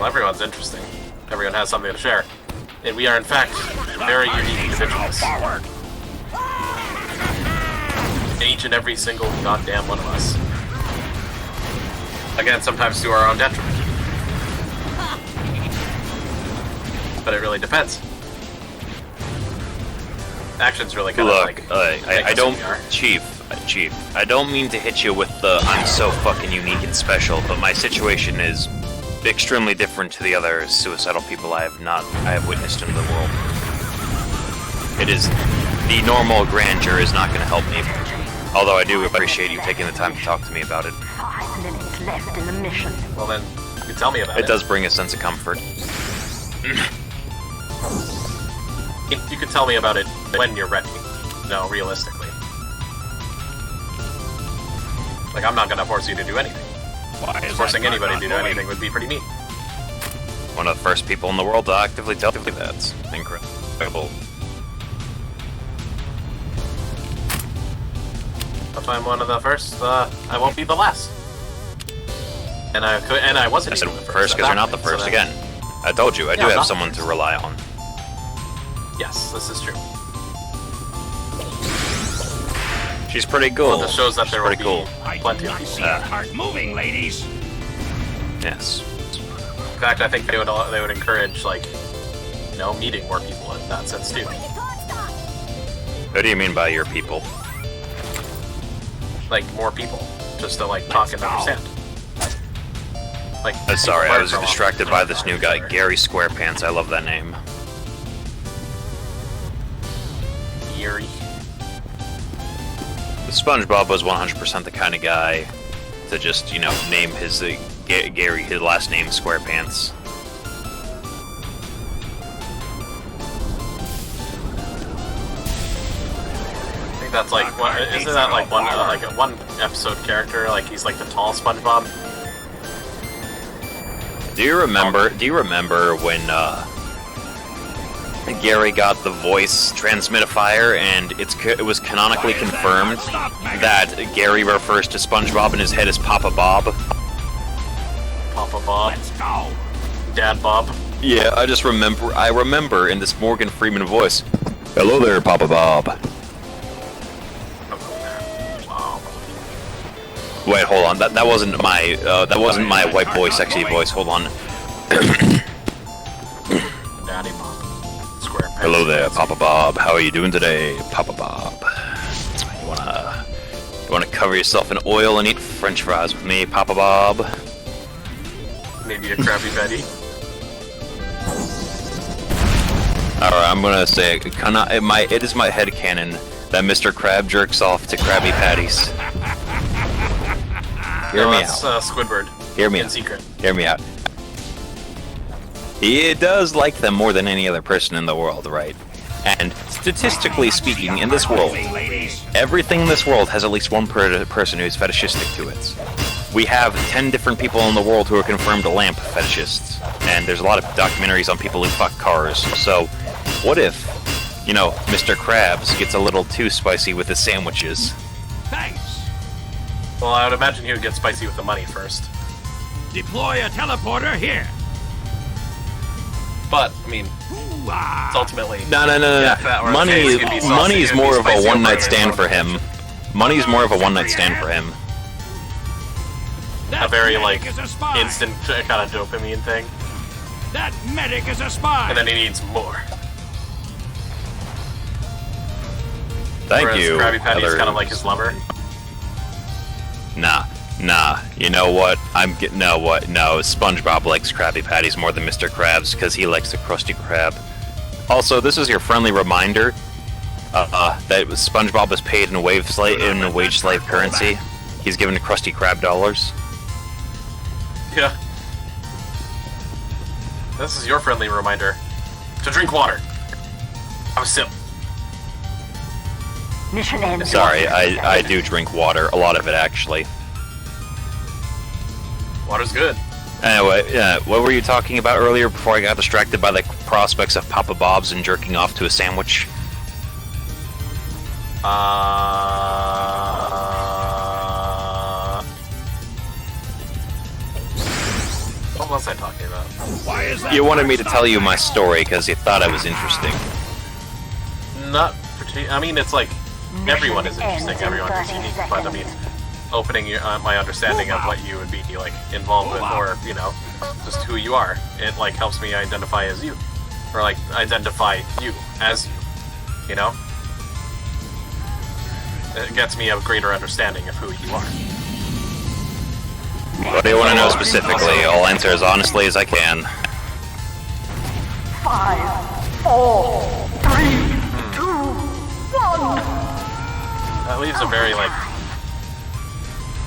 Well, everyone's interesting. Everyone has something to share. And we are, in fact, very unique individuals. Each and every single goddamn one of us. Again, sometimes to our own detriment. But it really depends. Actions really kind of like... I don't... Chief, I don't mean to hit you with the I'm so fucking unique and special, but my situation is extremely different to the other suicidal people I have witnessed in the world. It is... The normal grandeur is not going to help me. Although I do appreciate you taking the time to talk to me about it. 5 minutes left in the mission. Well then, you can tell me about it. It does bring a sense of comfort. You can tell me about it when you're ready. No, realistically. Like, I'm not gonna force you to do anything. Forcing anybody to do anything would be pretty mean. One of the first people in the world to actively tell me that's incredible. If I'm one of the first, I won't be the last. And I wasn't I said even the first because you're not the first again. I told you, I do have someone to rely on. Yes, this is true. She's pretty cool. Well, this shows that there will be cool. plenty of people. Start moving, ladies. Yes. In fact, I think they would encourage, like, you know, meeting more people in that sense too. What do you mean by your people? Like, more people, just to like talk and understand. Like, Sorry, I was distracted by this new guy, Gary Squarepants. I love that name. Eerie. SpongeBob was 100% the kind of guy to just, you know, name his Gary, his last name Squarepants. I think that's like, isn't that like a one episode character? Like he's like the tall SpongeBob. Do you remember when Gary got the voice transmitifier, and it was canonically confirmed that Gary refers to SpongeBob in his head as Papa Bob? Papa Bob. Let's go. Dad Bob. Yeah, I remember in this Morgan Freeman voice. Hello there, Papa Bob. Wow. Wait, hold on. That wasn't my white boy sexy voice. Hold on. Daddy Bob. Square pants. Hello there, Papa Bob. How are you doing today, Papa Bob? You wanna cover yourself in oil and eat French fries with me, Papa Bob? Maybe a Krabby Patty. Alright, I'm gonna say it is my headcanon that Mr. Crab jerks off to Krabby Patties. Hear me that's, out. Squidward. Hear me in out. secret. Hear me out. He does like them more than any other person in the world, right? And statistically speaking, in this world, everything in this world has at least one person who's fetishistic to it. We have 10 different people in the world who are confirmed lamp fetishists, and there's a lot of documentaries on people who fuck cars. So, what if, you know, Mr. Krabs gets a little too spicy with his sandwiches? Thanks. Well, I would imagine he would get spicy with the money first. Deploy a teleporter here. But, I mean, it's ultimately... No. Money is more of a one-night stand for him. Money's more of a one-night stand for him. A very, like, instant kind of dopamine thing. That medic is a spy. And then he needs more. Thank Whereas you. Krabby Patty's kind of like his lover. Nah. You know what? No, SpongeBob likes Krabby Patties more than Mr. Krabs because he likes the Krusty Krab. Also, this is your friendly reminder that SpongeBob is paid in wage slave currency. He's given Krusty Krab dollars. Yeah. This is your friendly reminder to drink water. Have a sip. Mission ends. Sorry, I do drink water, a lot of it actually. Water's good. Anyway, what were you talking about earlier before I got distracted by the prospects of Papa Bob's and jerking off to a sandwich? What what was I talking about? Why is that? You wanted me to tell you my story because you thought I was interesting. Not particularly. I mean, it's like everyone is interesting. Everyone is unique. But I mean, opening my understanding of what you would be like involved with, or you know, just who you are. It like helps me identify as you, or like identify you as you. You know, it gets me a greater understanding of who you are. What do you want to know specifically? I'll answer as honestly as I can. 5, 4, 3, 2, 1. That leaves a very like.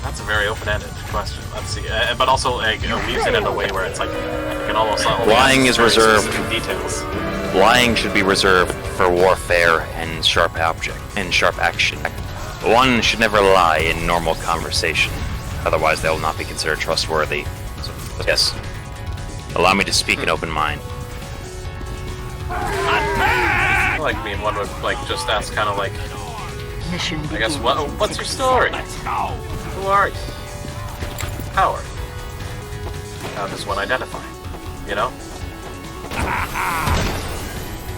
That's a very open-ended question. Let's see, but also like, it leaves it in a way where it's like you can almost Lying is reserved. Details. Lying should be reserved for warfare and sharp action. One should never lie in normal conversation, otherwise they will not be considered trustworthy. So, yes, allow me to speak an open mind. I like me, one would like just ask kind of like, Mission I guess, begins in what's your 60 story? Let's go. Who are you? How are you? How does one identify? You know?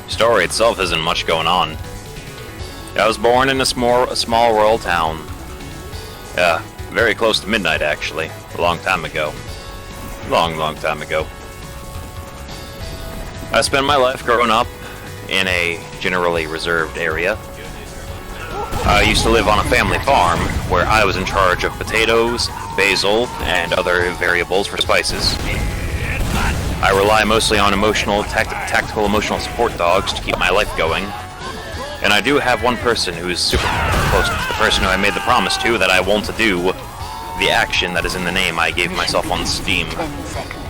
Story itself isn't much going on. I was born in a small rural town. Yeah, very close to midnight actually. A long time ago. Long time ago. I spent my life growing up in a generally reserved area. I used to live on a family farm where I was in charge of potatoes, basil, and other variables for spices. I rely mostly on tactical emotional support dogs to keep my life going. And I do have one person who's super close to the person who I made the promise to that I won't do the action that is in the name I gave myself on Steam. 10 seconds.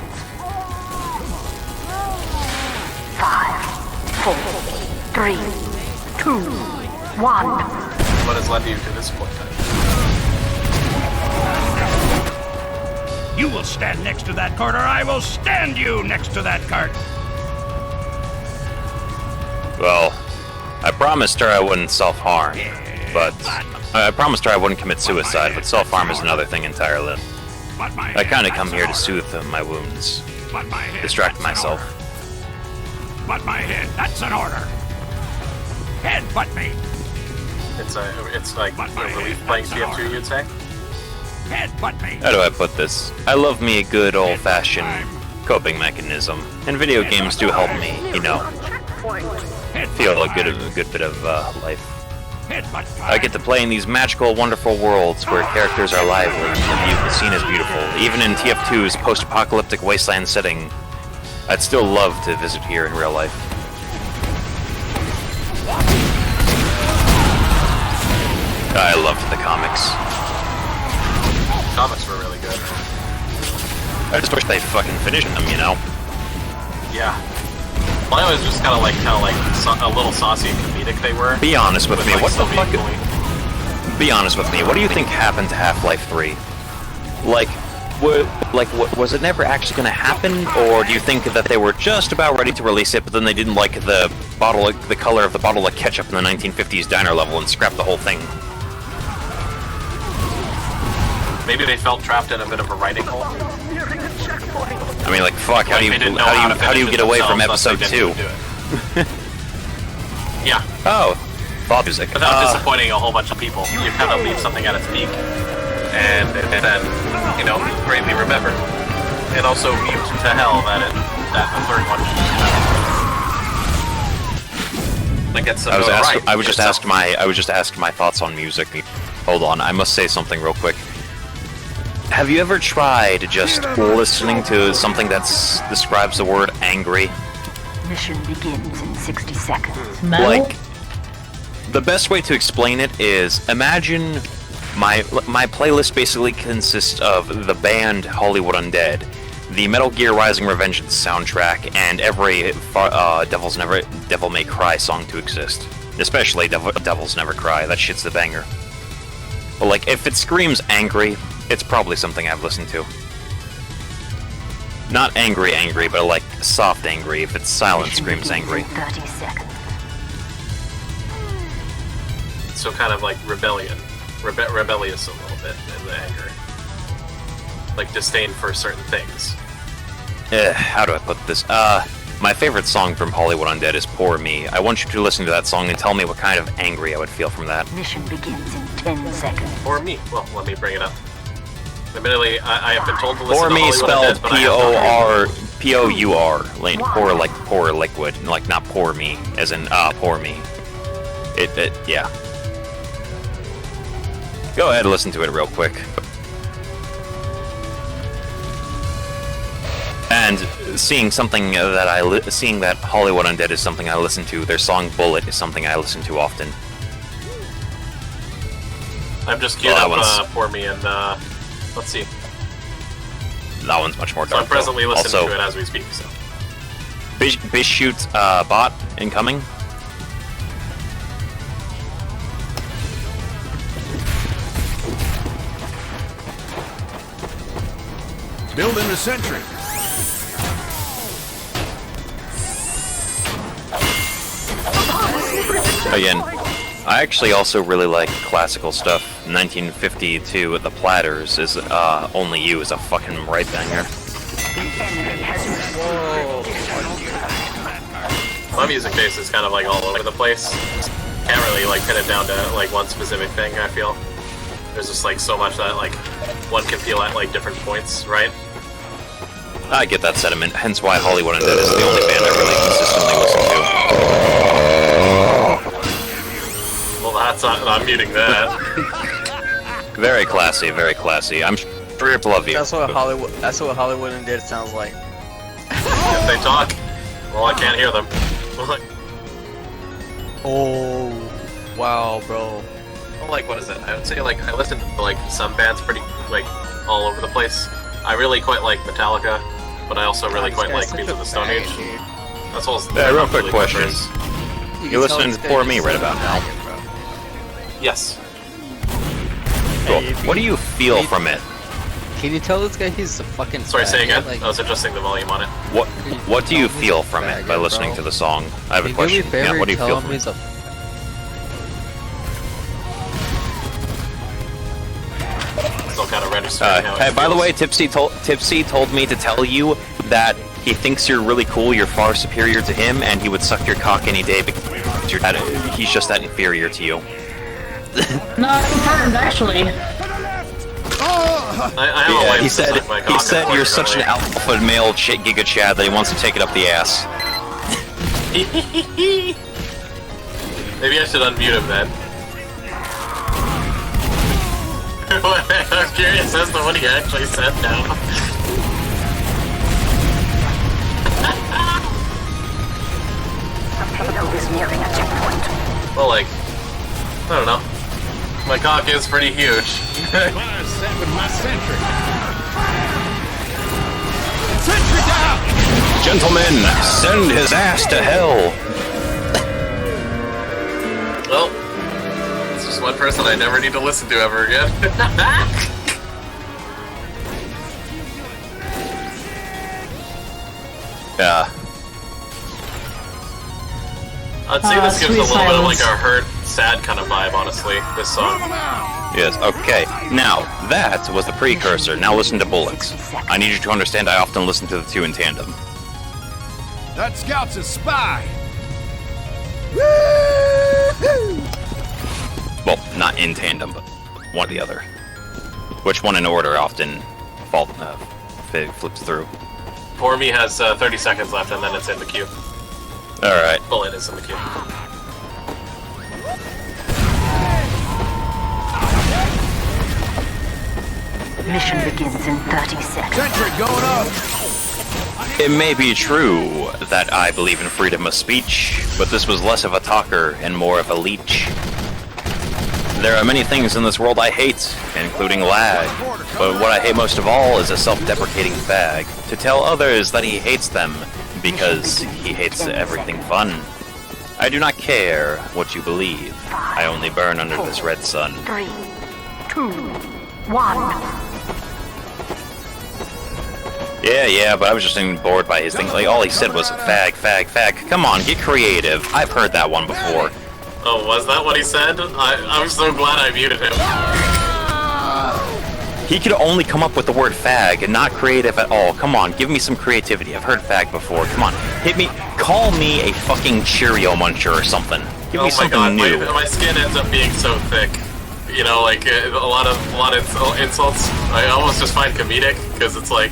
5, 4, 3, 2, 1. What has led you to this point then? You will stand next to that cart, or I will stand you next to that cart. Well, I promised her I wouldn't self-harm, but I promised her I wouldn't commit suicide, but self-harm is another thing entirely. I kinda come here to soothe my wounds, distract myself. Butt my head. That's an order. Headbutt me. It's like a relief playing tf2, you'd say? Headbutt me. How do I put this? I love me a good old-fashioned coping mechanism, and video games do help me, you know, feel a good bit of life. I get to play in these magical, wonderful worlds where characters are lively and the scene is beautiful. Even in TF2's post-apocalyptic wasteland setting, I'd still love to visit here in real life. I loved the comics. Comics were really good. I just wish they'd fucking finish them, you know? Yeah. Mine was just kind of like a little saucy and comedic they were. Be honest with me, like, what the still being fuck? funny. Be honest with me, what do you think happened to Half-Life 3? Was it never actually going to happen, or do you think that they were just about ready to release it, but then they didn't like the color of the bottle of ketchup in the 1950s diner level and scrapped the whole thing? Maybe they felt trapped in a bit of a writing hole. I mean, like, fuck, how do you get away from episode 2? Yeah. Oh, thought music. Without disappointing a whole bunch of people, you kind of leave something at its peak, and then, you know, greatly remembered. And also mute to hell that the third one. Like it's I was just asked my thoughts on music. Hold on, I must say something real quick. Have you ever tried just listening to something that describes the word angry? Mission begins in 60 seconds. Like, the best way to explain it is, imagine my playlist basically consists of the band Hollywood Undead, the Metal Gear Rising: Revengeance soundtrack, and every Devil May Cry song to exist. Especially Devils Never Cry, that shit's the banger. But like, if it screams angry, it's probably something I've listened to. Not angry, but like soft angry. If it's silent, screams angry. 30 seconds. So kind of like rebellious a little bit in the anger. Like disdain for certain things. how do I put this? My favorite song from Hollywood Undead is Poor Me. I want you to listen to that song and tell me what kind of angry I would feel from that. Mission begins in 10 seconds. Or me. Well, let me bring it up. Admittedly, I have been told to listen Poor to Me Hollywood spelled Undead, but I have not heard P-O-U-R. Like, poor like poor liquid. Like, not poor me. As in, poor me. Yeah. Go ahead and listen to it real quick. And seeing something seeing that Hollywood Undead is something I listen to, their song Bullet is something I listen to often. I've just queued up Poor Me and, let's see. That one's much more So dark. I'm presently listening Also, to it as we speak, so. Bish shoots bot incoming. Building the sentry. Again, I actually also really like classical stuff. 1952 with the Platters is Only You is a fucking right banger. My music taste is kind of like all over the place. Can't really like pin it down to like one specific thing, I feel. There's just like so much that like one can feel at like different points, right? I get that sentiment, hence why Hollywood Undead is the only band I really consistently listen to. Well, that's not, I'm muting that. Very classy, very classy. I'm sure people love you. That's what Hollywood Undead sounds like. If they talk, well, I can't hear them. Oh, wow, bro. Well, like, what is it? I would say, like, I listen to, like, some bands pretty, like, all over the place. I really quite like Metallica, but I also really quite like Queens of the Stone Age. That's all. Yeah, real quick question. You're listening to Poor Me right about now. Yes. Cool. What do you feel from it? Can you tell this guy he's a fucking Sorry, say again? Like, I was adjusting the volume on it. What do you feel from it by listening to the song? I have a question. Yeah, what do you feel from it? Still kind of registering how Hey, it by the feels. way, Tipsy told me to tell you that he thinks you're really cool, you're far superior to him, and he would suck your cock any day because he's just that inferior to you. No, I confirmed, actually. I have a way He to said suck my cock, you're such an unfortunately. alpha male giga chad that he wants to take it up the ass. Maybe I should unmute him then. I'm curious as to what he actually said now. The payload is nearing a checkpoint. Well, like, I don't know. My cock is pretty huge. Set with my sentry. Sentry down! Gentlemen, send his ass to hell. Well, it's just one person I never need to listen to ever again. Yeah. I'd say this gives a sweet little bit of like silence. a hurt, sad kind of vibe, honestly, this song. Yes, okay. Now, that was the precursor. Now listen to Bullets. I need you to understand I often listen to the two in tandem. That scout's a spy. Well, not in tandem, but one or the other. Which one in order often flips through. Poor Me has 30 seconds left and then it's in the queue. Alright. Bullet is in the queue. Mission begins in 30 seconds. Sentry going up. It may be true that I believe in freedom of speech, but this was less of a talker and more of a leech. There are many things in this world I hate, including lag, but what I hate most of all is a self-deprecating fag, to tell others that he hates them, because he hates everything fun. I do not care what you believe, I only burn under this red sun. 3, 2, 1. Yeah, but I was just getting bored by his thing. Like, all he said was fag, fag, fag. Come on, get creative. I've heard that one before. Oh, was that what he said? I'm so glad I muted him. He could only come up with the word fag and not creative at all. Come on, give me some creativity. I've heard fag before. Come on, hit me. Call me a fucking Cheerio muncher or something. Give me something new. My skin ends up being so thick. You know, like a lot of insults. I almost just find comedic because it's like,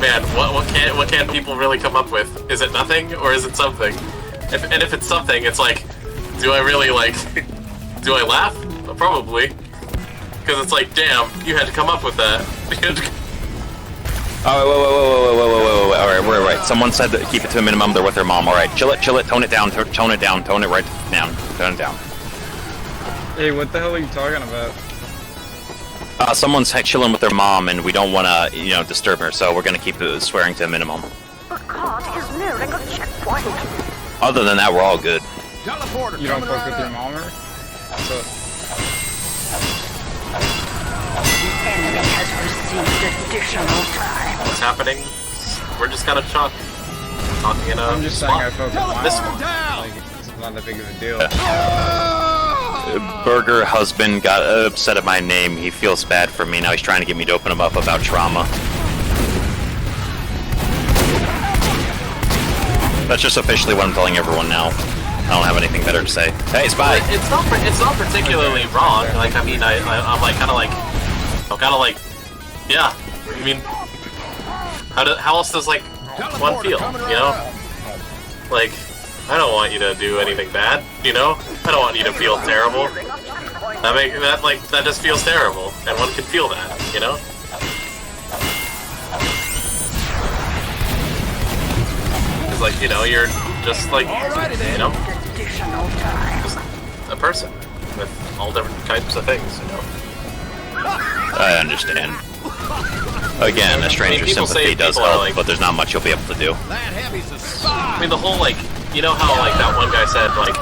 man, what can people really come up with? Is it nothing or is it something? And if it's something, it's like, do I really like? Do I laugh? Probably. Because it's like, damn, you had to come up with that. Oh, wait. Alright, we're right. Someone said that keep it to a minimum, they're with their mom. Alright, chill it, tone it down, tone it right down, tone it down. Hey, what the hell are you talking about? Someone's chilling with their mom and we don't want to, disturb her, so we're gonna keep the swearing to a minimum. The cart is nearing a checkpoint. Other than that, we're all good. Teleporter. You don't fuck with your mom or? So, The enemy has received additional time. What's happening? We're just kind of talking in a I'm just saying I fuck with my This mom. one. Like, it's not that big of a deal. Burger husband got upset at my name. He feels bad for me. Now he's trying to get me to open him up about trauma. That's just officially what I'm telling everyone now. I don't have anything better to say. Hey, spy! It's not particularly wrong. Like, I mean, I'm like kind of like, yeah. I mean, how else does like one feel? You know, like, I don't want you to do anything bad. You know, I don't want you to feel terrible. That just feels terrible, and one can feel that. You know. It's like, you're just like, Additional time. just a person with all different types of things. I understand. Again, a stranger's people sympathy say does people are help, like- but there's not much you'll be able to do. That heavy's a spy. I mean, the whole like, you know how like that one guy said like,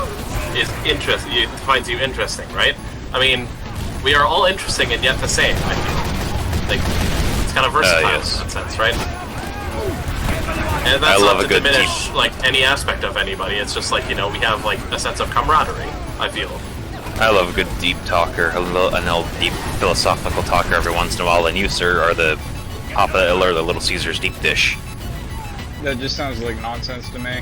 is it finds you interesting, right? I mean, we are all interesting and yet the same. I feel like it's kind of versatile Yes. in that sense, right? And that's I love not a to good diminish like any aspect of anybody. It's just like, we have like a sense of camaraderie. I feel. I love a good deep talker, an old deep philosophical talker every once in a while, and you, sir, are the Papa or the Little Caesar's deep dish. That just sounds like nonsense to me.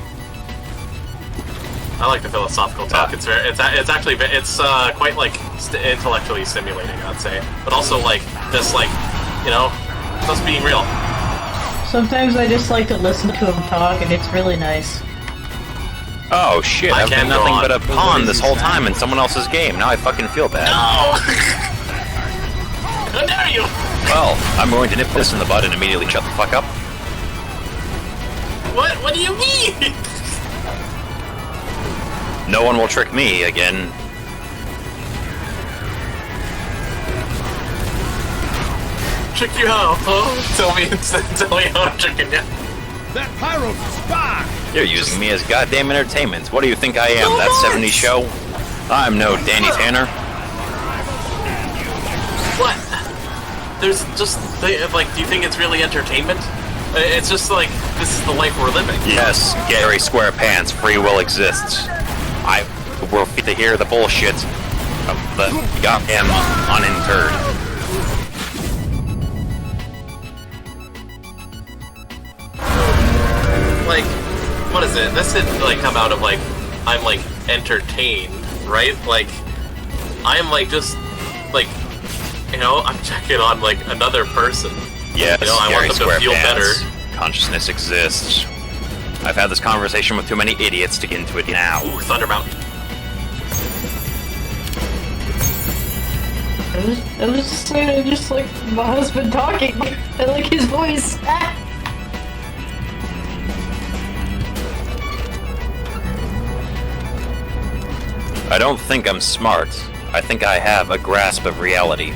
I like the philosophical talk. Yeah. It's actually quite like intellectually stimulating, I'd say. But also like just like, just being real. Sometimes I just like to listen to him talk, and it's really nice. Oh shit, I I've can't been nothing go but a on. pawn this whole time in someone else's game. Now I fucking feel bad. No! How dare you! Well, I'm going to nip this in the bud and immediately shut the fuck up. What do you mean? No one will trick me again. Trick you how? Oh, tell me how I'm tricking you. That pyro's a spy. You're using me as goddamn entertainment. What do you think I am, that 70s show? I'm no Danny Tanner. What? There's just like, do you think it's really entertainment? It's just like, this is the life we're living. Yes, Gary SquarePants, free will exists. I will get to hear the bullshit of the goddamn uninterred. Like, what is it? This didn't like come out of like, I'm like entertained, right? Like, I'm like just like, I'm checking on like another person. Yes, I Gary want them to feel better. SquarePants. Consciousness exists. I've had this conversation with too many idiots to get into it now. Ooh, Thunder Mountain. I was just saying, just like my husband talking. I like his voice. I don't think I'm smart. I think I have a grasp of reality.